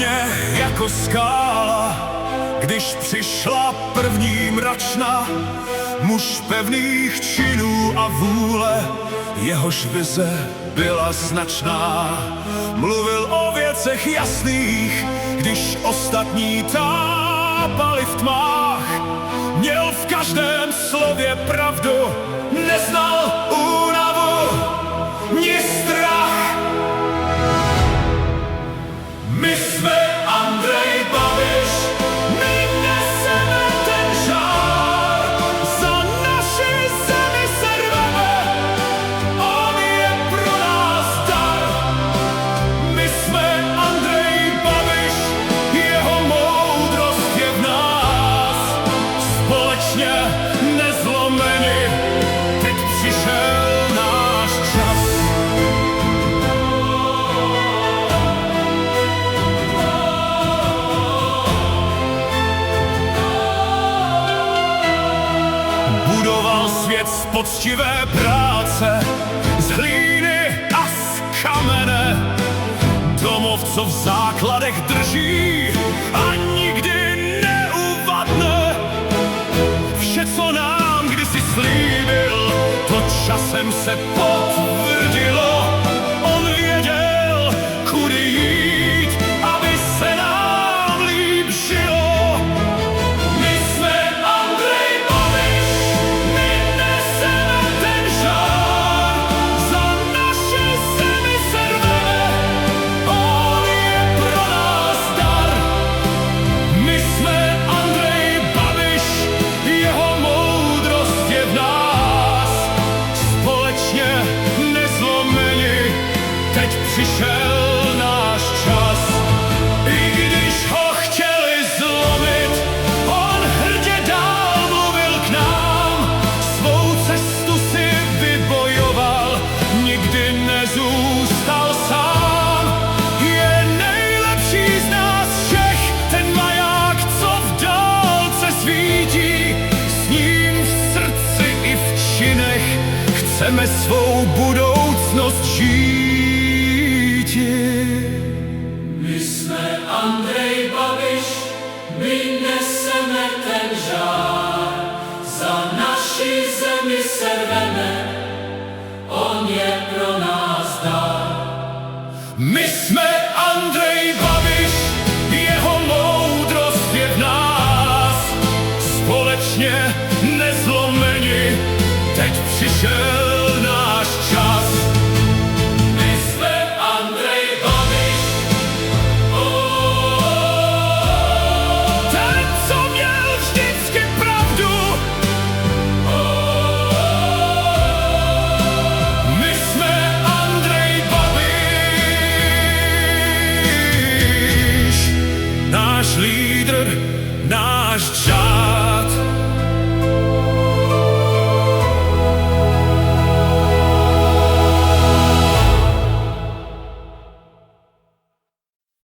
mě jako skála, když přišla první mračna. Muž pevných činů a vůle, jehož vize byla značná. Mluvil o věcech jasných, když ostatní tápali v tmách. Měl v každém slově pravdu, neznal únavu ni strach. My jsme Andrej Babiš, my neseme ten žár, za naši zemi se rveme, on je pro nás dar. My jsme Andrej Babiš, jeho moudrost je v nás, společně nezlomeni, teď přišel náš čas. Budoval svět z poctivé práce, z hlíny a z kamene. Domov, co v základech drží a nikdy neuvadne. Vše, co nám kdysi slíbil, to časem se potvrdilo. On věděl, kudy jít, aby se nám líp žilo. My jsme Andrej Babiš, my neseme ten žár, za naši zemi se rveme, on je pro nás dar. My jsme Andrej Babiš, jeho moudrost je v nás, společně nezlomeni, teď přišel náš čas. I když ho chtěli zlomit, on hrdě dál mluvil k nám, svou cestu si vybojoval, nikdy nezůstal sám. Je nejlepší z nás všech, ten maják, co v dálce svítí, s ním v srdci i v činech chceme svou budoucnost žít. My jsme Andrej Babiš, my neseme ten žár, za naši zemi se rveme, on je pro nás dar. My jsme Andrej Babiš, jeho moudrost je v nás, společně nezlomeni, teď přišel náš čas. My jsme Andrej Babiš, Ten, co měl vždycky pravdu, my jsme Andrej Babiš, náš lídr, náš čas.